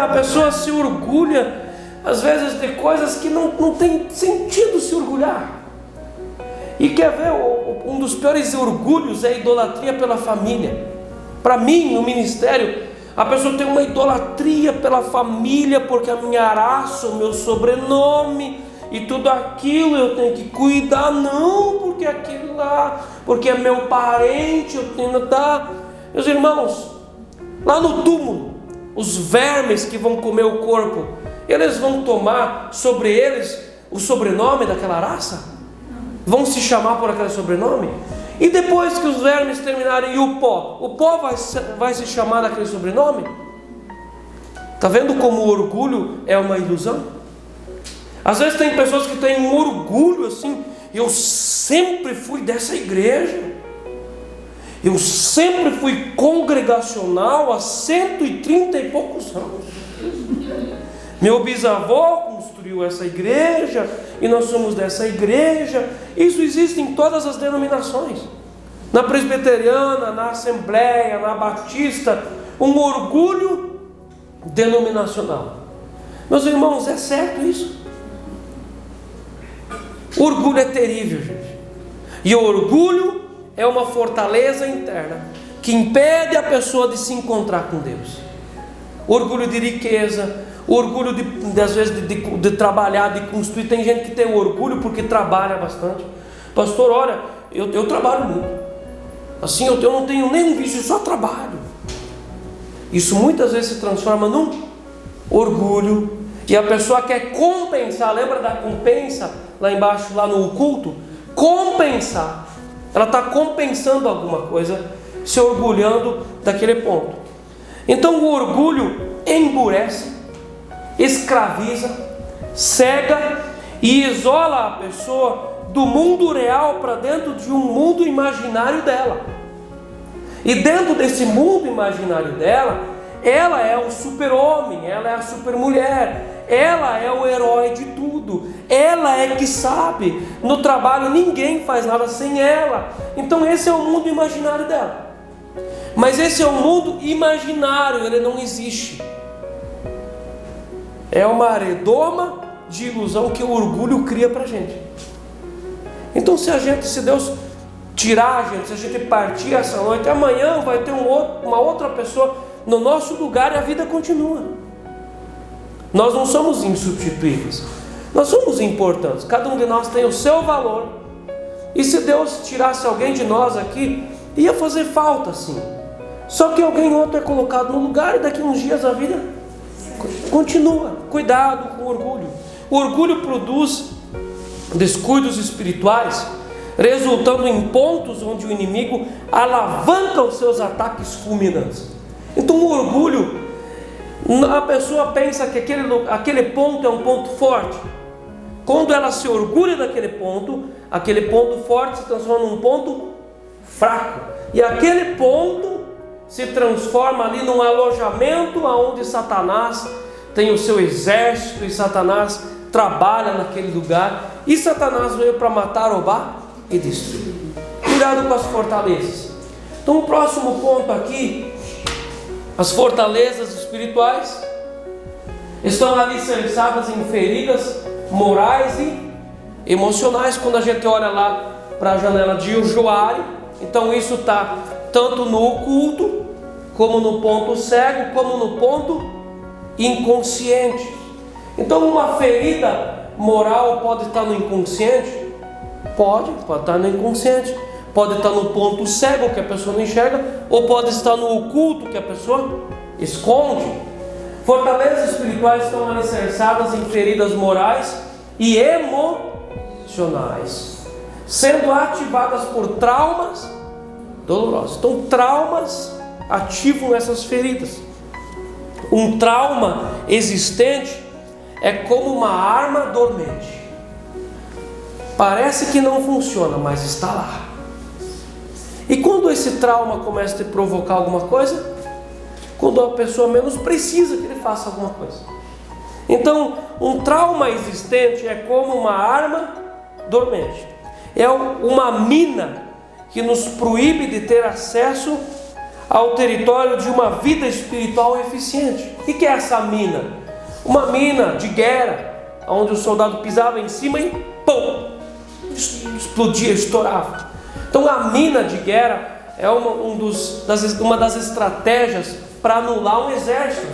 [SPEAKER 2] A pessoa se orgulha às vezes de coisas que não tem sentido se orgulhar. E quer ver, um dos piores orgulhos é a idolatria pela família. Para mim, no ministério, a pessoa tem uma idolatria pela família, porque a minha raça, o meu sobrenome e tudo aquilo eu tenho que cuidar. Não, porque aquilo lá, porque é meu parente, eu tenho que dar. Meus irmãos, lá no túmulo, os vermes que vão comer o corpo, eles vão tomar sobre eles o sobrenome daquela raça? Vão se chamar por aquele sobrenome? E depois que os vermes terminarem, e o pó vai se chamar daquele sobrenome? Está vendo como o orgulho é uma ilusão? Às vezes tem pessoas que têm um orgulho assim: eu sempre fui dessa igreja, eu sempre fui congregacional há 130 e poucos anos. Meu bisavô construiu essa igreja e nós somos dessa igreja. Isso existe em todas as denominações, na presbiteriana, na assembleia, na batista, um orgulho denominacional. Meus irmãos, é certo isso? O orgulho é terrível, gente. E o orgulho é uma fortaleza interna que impede a pessoa de se encontrar com Deus. Orgulho de riqueza, orgulho às vezes de trabalhar, de construir. Tem gente que tem orgulho porque trabalha bastante. Pastor, olha, eu trabalho muito. Assim, eu não tenho nenhum vício, eu só trabalho. Isso muitas vezes se transforma num orgulho. E a pessoa quer compensar. Lembra da compensa lá embaixo, lá no culto? Compensar. Ela está compensando alguma coisa, se orgulhando daquele ponto. Então o orgulho emburece, escraviza, cega e isola a pessoa do mundo real para dentro de um mundo imaginário dela. E dentro desse mundo imaginário dela, ela é o super-homem, ela é a super-mulher, ela é o herói de tudo, ela é que sabe. No trabalho ninguém faz nada sem ela. Então esse é o mundo imaginário dela. Mas esse é um mundo imaginário, ele não existe. É uma redoma de ilusão que o orgulho cria para a gente. Então se Deus tirar a gente, se a gente partir essa noite, amanhã vai ter uma outra pessoa no nosso lugar e a vida continua. Nós não somos insubstituíveis, nós somos importantes, cada um de nós tem o seu valor. E se Deus tirasse alguém de nós aqui, ia fazer falta sim. Só que alguém outro é colocado no lugar e daqui uns dias a vida continua. Cuidado com o orgulho. O orgulho produz descuidos espirituais, resultando em pontos onde o inimigo alavanca os seus ataques fulminantes. Então o orgulho, a pessoa pensa que aquele ponto é um ponto forte. Quando ela se orgulha daquele ponto forte se transforma num ponto fraco. E aquele ponto se transforma ali num alojamento onde Satanás tem o seu exército e Satanás trabalha naquele lugar. E Satanás veio para matar, roubar e destruir. Cuidado com as fortalezas. Então o próximo ponto aqui, as fortalezas espirituais estão alicerçadas em feridas morais e emocionais. Quando a gente olha lá para a janela de Joari, então isso está tanto no oculto, como no ponto cego, como no ponto inconsciente. Então uma ferida moral pode estar no inconsciente? Pode estar no inconsciente. Pode estar no ponto cego, que a pessoa não enxerga, ou pode estar no oculto, que a pessoa esconde. Fortalezas espirituais estão alicerçadas em feridas morais e emocionais, sendo ativadas por traumas dolorosos. Então traumas ativam essas feridas. Um trauma existente é como uma arma dormente. Parece que não funciona, mas está lá. E quando esse trauma começa a te provocar alguma coisa? Quando a pessoa menos precisa que ele faça alguma coisa. Então, um trauma existente é como uma arma dormente. É uma mina que nos proíbe de ter acesso ao território de uma vida espiritual eficiente. O que é essa mina? Uma mina de guerra, onde o soldado pisava em cima e pum, explodia, estourava. Então a mina de guerra é uma das estratégias para anular um exército.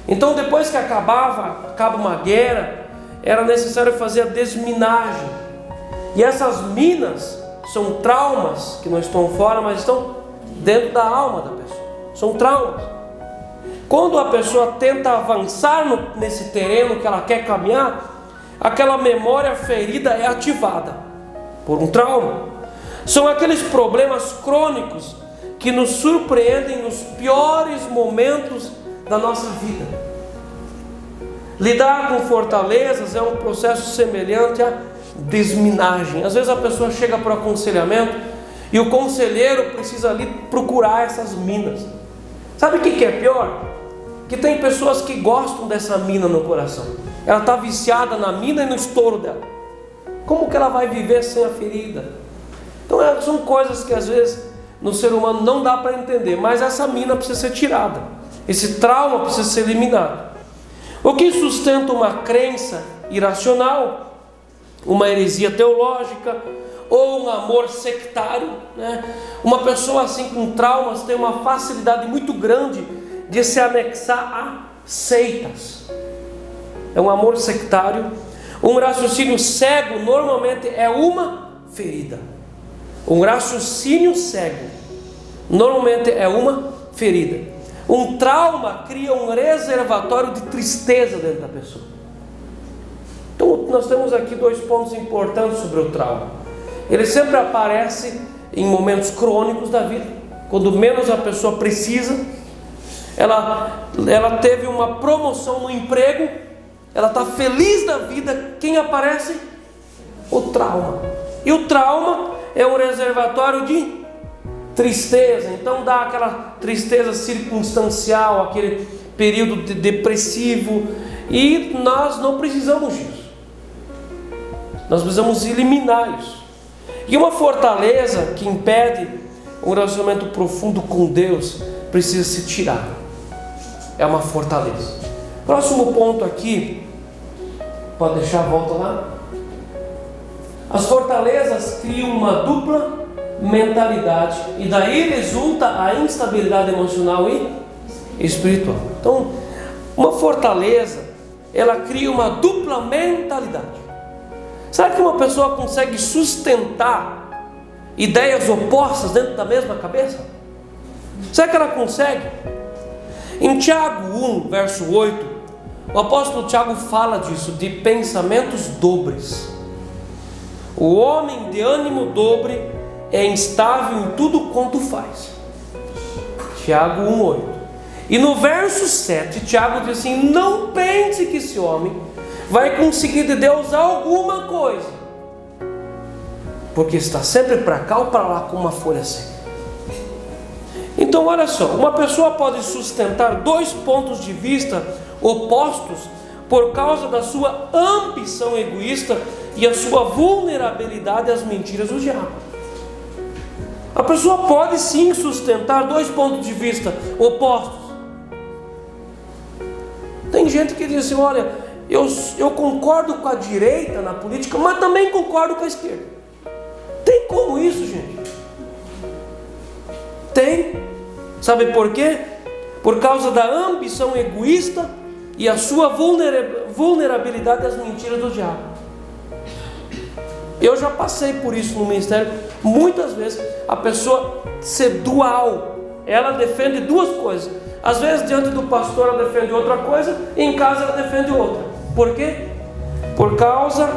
[SPEAKER 2] Então depois que acaba uma guerra, era necessário fazer a desminagem. E essas minas são traumas que não estão fora, mas estão dentro da alma da pessoa. São traumas. Quando a pessoa tenta avançar nesse terreno que ela quer caminhar, aquela memória ferida é ativada por um trauma. São aqueles problemas crônicos que nos surpreendem nos piores momentos da nossa vida. Lidar com fortalezas é um processo semelhante à desminagem. Às vezes a pessoa chega para o aconselhamento e o conselheiro precisa ali procurar essas minas. Sabe o que é pior? Que tem pessoas que gostam dessa mina no coração. Ela está viciada na mina e no estouro dela. Como que ela vai viver sem a ferida? Então são coisas que às vezes no ser humano não dá para entender, mas essa mina precisa ser tirada. Esse trauma precisa ser eliminado. O que sustenta uma crença irracional, uma heresia teológica ou um amor sectário, né? Uma pessoa assim com traumas tem uma facilidade muito grande de se anexar a seitas. É um amor sectário. Um raciocínio cego normalmente é uma ferida. Um raciocínio cego normalmente é uma ferida. Um trauma cria um reservatório de tristeza dentro da pessoa. Então nós temos aqui 2 pontos importantes sobre o trauma. Ele sempre aparece em momentos crônicos da vida, quando menos a pessoa precisa. Ela teve uma promoção no emprego, ela está feliz da vida. Quem aparece? O trauma. E o trauma é um reservatório de tristeza. Então dá aquela tristeza circunstancial, aquele período depressivo. E nós não precisamos disso. Nós precisamos eliminar isso. E uma fortaleza que impede um relacionamento profundo com Deus precisa ser tirada. É uma fortaleza. Próximo ponto aqui, pode deixar a volta lá. As fortalezas criam uma dupla mentalidade e daí resulta a instabilidade emocional e espiritual. Então, uma fortaleza, ela cria uma dupla mentalidade. Sabe que uma pessoa consegue sustentar ideias opostas dentro da mesma cabeça? Será que ela consegue? Em Tiago 1, verso 8, o apóstolo Tiago fala disso, de pensamentos dobres. O homem de ânimo dobre é instável em tudo quanto faz. Tiago 1, 8. E no verso 7, Tiago diz assim: não pense que esse homem vai conseguir de Deus alguma coisa, porque está sempre para cá ou para lá com uma folha seca. Então olha só, uma pessoa pode sustentar 2 pontos de vista opostos por causa da sua ambição egoísta e a sua vulnerabilidade às mentiras do diabo. A pessoa pode sim sustentar 2 pontos de vista opostos. Tem gente que diz assim: olha, eu concordo com a direita na política, mas também concordo com a esquerda. Tem como isso, gente? Tem. Sabe por quê? Por causa da ambição egoísta e a sua vulnerabilidade às mentiras do diabo. Eu já passei por isso no ministério. Muitas vezes a pessoa ser dual, ela defende 2 coisas. Às vezes diante do pastor ela defende outra coisa, e em casa ela defende outra. Por quê? Por causa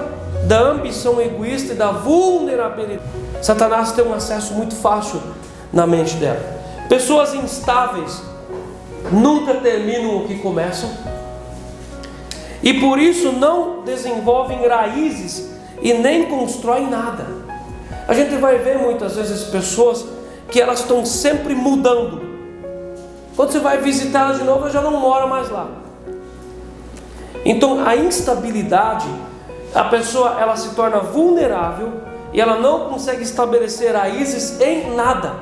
[SPEAKER 2] da ambição egoísta e da vulnerabilidade. Satanás tem um acesso muito fácil na mente dela. Pessoas instáveis nunca terminam o que começam, e por isso não desenvolvem raízes e nem constroem nada. A gente vai ver muitas vezes pessoas que elas estão sempre mudando. Quando você vai visitá-las de novo, ela já não mora mais lá. Então a instabilidade, a pessoa ela se torna vulnerável e ela não consegue estabelecer raízes em nada.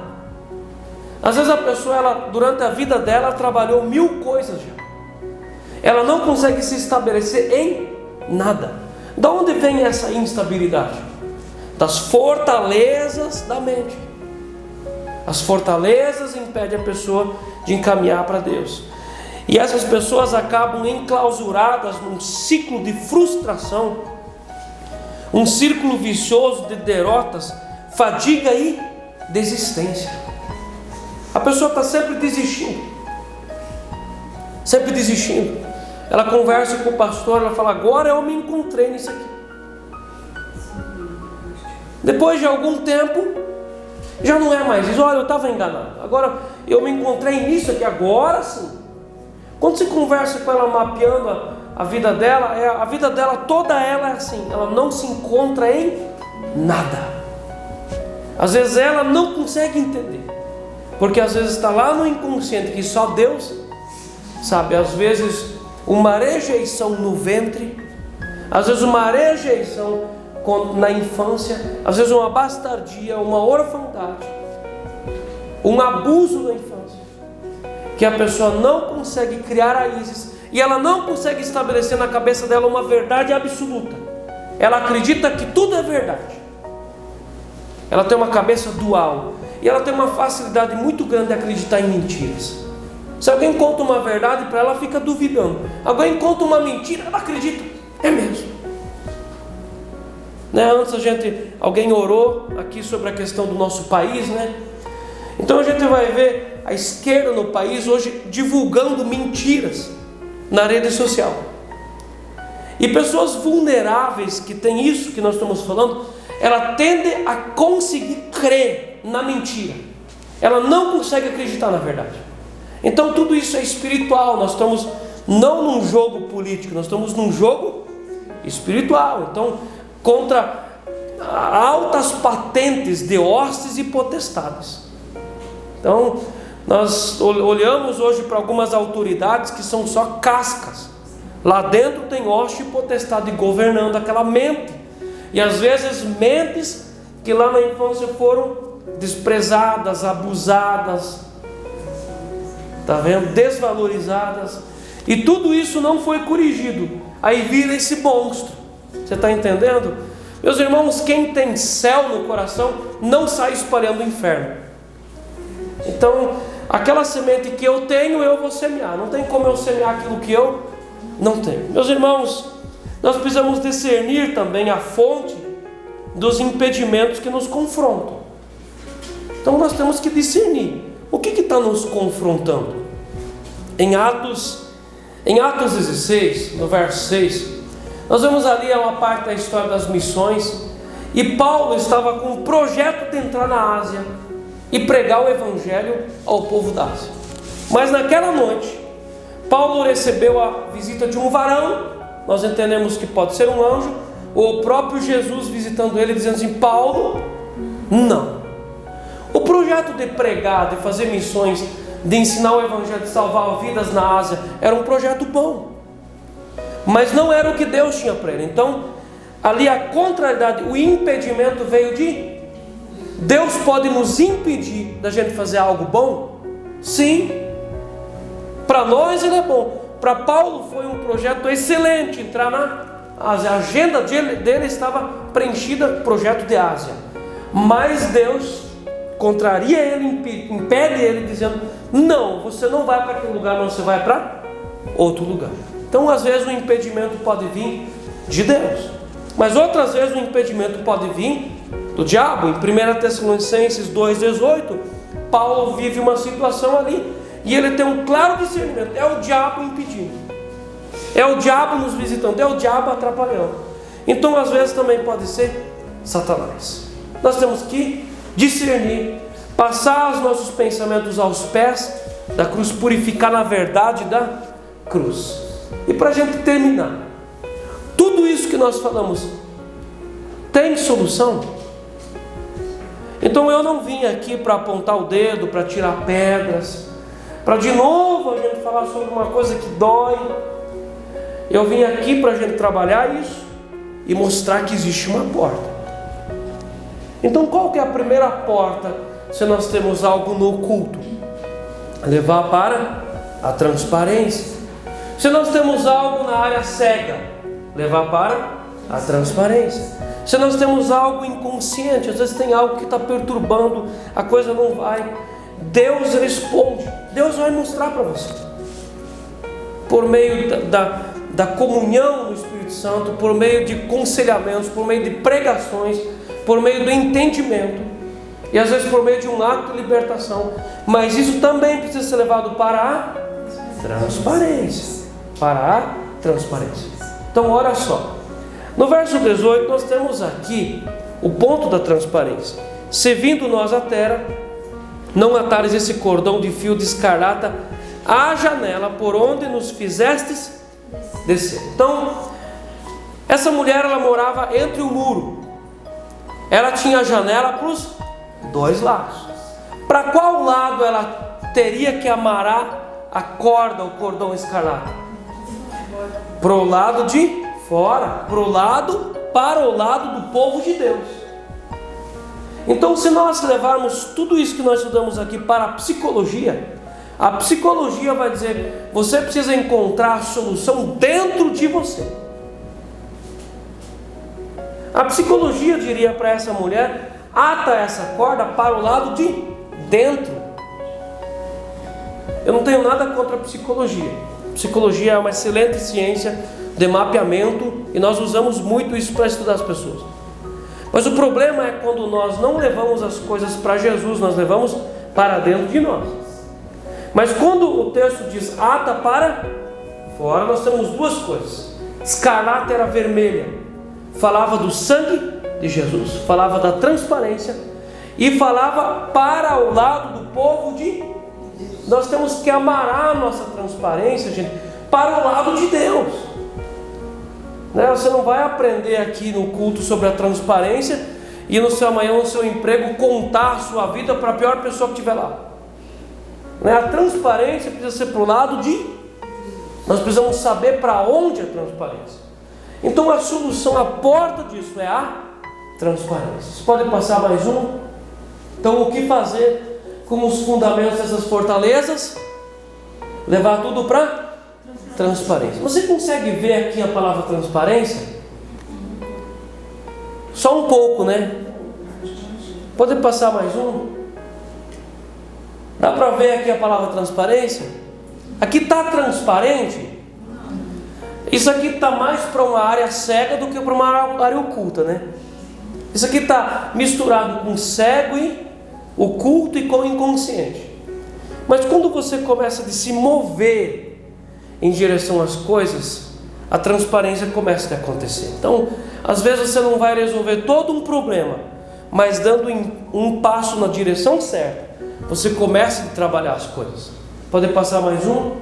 [SPEAKER 2] Às vezes a pessoa, durante a vida dela, trabalhou 1000 coisas já. Ela não consegue se estabelecer em nada. Da onde vem essa instabilidade? Das fortalezas da mente. As fortalezas impedem a pessoa de encaminhar para Deus. E essas pessoas acabam enclausuradas num ciclo de frustração, um círculo vicioso de derrotas, fadiga e desistência. A pessoa está sempre desistindo. Sempre desistindo. Ela conversa com o pastor, ela fala: agora eu me encontrei nisso aqui. Depois de algum tempo, já não é mais isso. Olha, eu estava enganado. Agora eu me encontrei nisso aqui, agora sim. Quando você conversa com ela mapeando a vida dela, a vida dela, toda ela é assim, ela não se encontra em nada. Às vezes ela não consegue entender, porque às vezes está lá no inconsciente que só Deus sabe. Às vezes uma rejeição no ventre, às vezes uma rejeição na infância, às vezes uma bastardia, uma orfandade, um abuso na infância, que a pessoa não consegue criar raízes e ela não consegue estabelecer na cabeça dela uma verdade absoluta. Ela acredita que tudo é verdade. Ela tem uma cabeça dual e ela tem uma facilidade muito grande de acreditar em mentiras. Se alguém conta uma verdade para ela, ela fica duvidando. Alguém conta uma mentira, ela acredita, é mesmo. Antes alguém orou aqui sobre a questão do nosso país, Então a gente vai ver a esquerda no país hoje divulgando mentiras na rede social. E pessoas vulneráveis que têm isso que nós estamos falando, ela tende a conseguir crer na mentira. Ela não consegue acreditar na verdade. Então tudo isso é espiritual. Nós estamos não num jogo político, nós estamos num jogo espiritual. Então, contra altas patentes de hostes e potestades. Então, nós olhamos hoje para algumas autoridades que são só cascas. Lá dentro tem hoste e potestade governando aquela mente. E às vezes mentes que lá na infância foram desprezadas, abusadas, desvalorizadas. E tudo isso não foi corrigido. Aí vira esse monstro. Você está entendendo? Meus irmãos, quem tem céu no coração não sai espalhando o inferno. Então, aquela semente que eu tenho, eu vou semear. Não tem como eu semear aquilo que eu não tenho. Meus irmãos, nós precisamos discernir também a fonte dos impedimentos que nos confrontam. Então nós temos que discernir o que está nos confrontando. Em Atos 16, no verso 6, nós vemos ali uma parte da história das missões. E Paulo estava com um projeto de entrar na Ásia e pregar o Evangelho ao povo da Ásia. Mas naquela noite, Paulo recebeu a visita de um varão. Nós entendemos que pode ser um anjo, ou o próprio Jesus visitando ele, dizendo assim: Paulo, não. O projeto de pregar, de fazer missões, de ensinar o Evangelho, de salvar vidas na Ásia, era um projeto bom, mas não era o que Deus tinha para ele. Então, ali a contrariedade, o impedimento veio de Deus. Pode nos impedir da gente fazer algo bom? Sim, para nós ele é bom. Para Paulo foi um projeto excelente entrar na Ásia. A agenda dele estava preenchida, projeto de Ásia. Mas Deus contraria ele, impede ele, dizendo: não, você não vai para aquele lugar, não, você vai para outro lugar. Então às vezes o impedimento pode vir de Deus, mas outras vezes o impedimento pode vir do diabo. Em 1 Tessalonicenses 2,18, Paulo vive uma situação ali e ele tem um claro discernimento: é o diabo impedindo, é o diabo nos visitando, é o diabo atrapalhando. Então às vezes também pode ser Satanás. Nós temos que discernir, passar os nossos pensamentos aos pés da cruz, purificar na verdade da cruz. E para a gente terminar, tudo isso que nós falamos tem solução? Então eu não vim aqui para apontar o dedo, para tirar pedras, para de novo a gente falar sobre uma coisa que dói. Eu vim aqui para a gente trabalhar isso e mostrar que existe uma porta. Então qual que é a primeira porta se nós temos algo no oculto? Levar para a transparência. Se nós temos algo na área cega, levar para a transparência. Se nós temos algo inconsciente, às vezes tem algo que está perturbando, a coisa não vai, Deus responde, Deus vai mostrar para você, por meio da comunhão no Espírito Santo, por meio de conselhamentos, por meio de pregações, por meio do entendimento, e às vezes por meio de um ato de libertação. Mas isso também precisa ser levado para a transparência. Para a transparência. Então olha só, no verso 18 nós temos aqui o ponto da transparência. Se vindo nós à terra, não atares esse cordão de fio de escarlata à janela por onde nos fizestes descer. Então, essa mulher, ela morava entre o muro. Ela tinha janela para os dois lados. Para qual lado ela teria que amarrar a corda, o cordão escarlate? Para o lado de fora, para o lado do povo de Deus. Então, se nós levarmos tudo isso que nós estudamos aqui para a psicologia vai dizer: você precisa encontrar a solução dentro de você. A psicologia diria para essa mulher: ata essa corda para o lado de dentro. Eu não tenho nada contra a psicologia. Psicologia é uma excelente ciência de mapeamento e nós usamos muito isso para estudar as pessoas. Mas o problema é quando nós não levamos as coisas para Jesus, nós levamos para dentro de nós. Mas quando o texto diz ata para fora, nós temos duas coisas. Escarlate era vermelha, falava do sangue de Jesus, falava da transparência e falava para o lado do povo de... Nós temos que amarrar a nossa transparência, gente, para o lado de Deus. Você não vai aprender aqui no culto sobre a transparência e no seu amanhã, no seu emprego, contar a sua vida para a pior pessoa que estiver lá. A transparência precisa ser para o lado de... Nós precisamos saber para onde é a transparência. Então a solução, a porta disso é a transparência. Vocês podem passar mais um? Então, o que fazer com os fundamentos dessas fortalezas? Levar tudo para transparência. Você consegue ver aqui a palavra transparência? Só um pouco, né? Pode passar mais um? Dá para ver aqui a palavra transparência? Aqui está transparente. Isso aqui está mais para uma área cega do que para uma área oculta, né? Isso aqui está misturado com cego e oculto e com o inconsciente. Mas quando você começa a se mover em direção às coisas, a transparência começa a acontecer. Então, às vezes você não vai resolver todo um problema, mas dando um passo na direção certa, você começa a trabalhar as coisas. Pode passar mais um?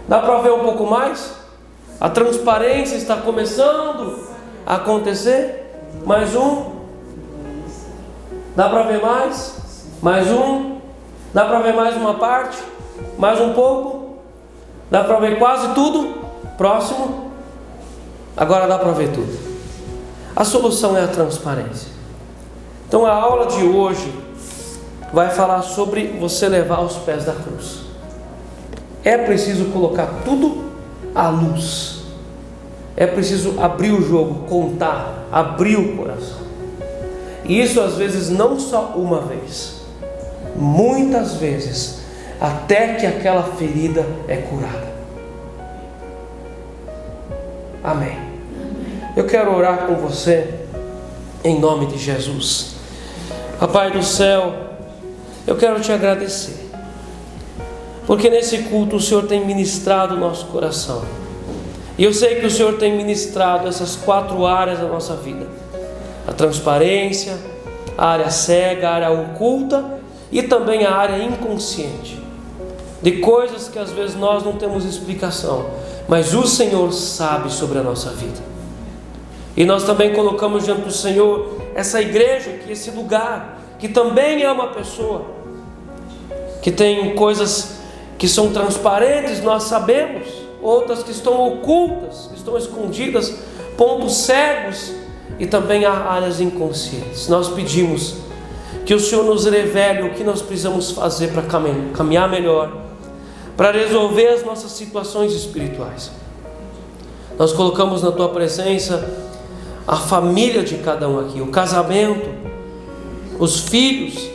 [SPEAKER 2] Dá para ver um pouco mais? A transparência está começando a acontecer. Mais um? Dá para ver mais? Mais um? Dá para ver mais uma parte? Mais um pouco? Dá para ver quase tudo? Próximo? Agora dá para ver tudo. A solução é a transparência. Então a aula de hoje vai falar sobre você levar aos pés da cruz. É preciso colocar tudo à luz. É preciso abrir o jogo, contar, abrir o coração. E isso às vezes não só uma vez, muitas vezes, até que aquela ferida é curada. Amém. Eu quero orar com você em nome de Jesus. Pai do céu, eu quero te agradecer, porque nesse culto o Senhor tem ministrado o nosso coração. E eu sei que o Senhor tem ministrado essas 4 áreas da nossa vida: a transparência, a área cega, a área oculta e também a área inconsciente, de coisas que às vezes nós não temos explicação, mas o Senhor sabe sobre a nossa vida. E nós também colocamos diante do Senhor essa igreja aqui, esse lugar, que também é uma pessoa, que tem coisas que são transparentes, nós sabemos, outras que estão ocultas, que estão escondidas, pontos cegos, e também há áreas inconscientes. Nós pedimos que o Senhor nos revele o que nós precisamos fazer para caminhar melhor, para resolver as nossas situações espirituais. Nós colocamos na Tua presença a família de cada um aqui, o casamento, os filhos.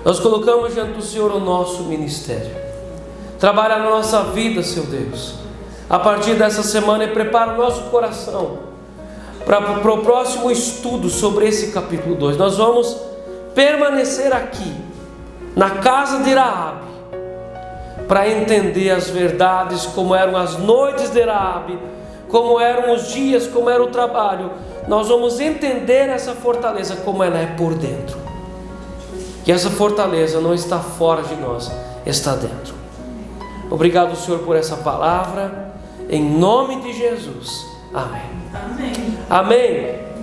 [SPEAKER 2] Nós colocamos diante do Senhor o nosso ministério. Trabalha na nossa vida, seu Deus, a partir dessa semana, e prepara o nosso coração para o próximo estudo sobre esse capítulo 2. Nós vamos permanecer aqui na casa de Raabe para entender as verdades, como eram as noites de Raabe, como eram os dias, como era o trabalho. Nós vamos entender essa fortaleza, como ela é por dentro. E essa fortaleza não está fora de nós, está dentro. Obrigado, Senhor, por essa palavra. Em nome de Jesus. Amém.
[SPEAKER 3] Amém.
[SPEAKER 2] Amém.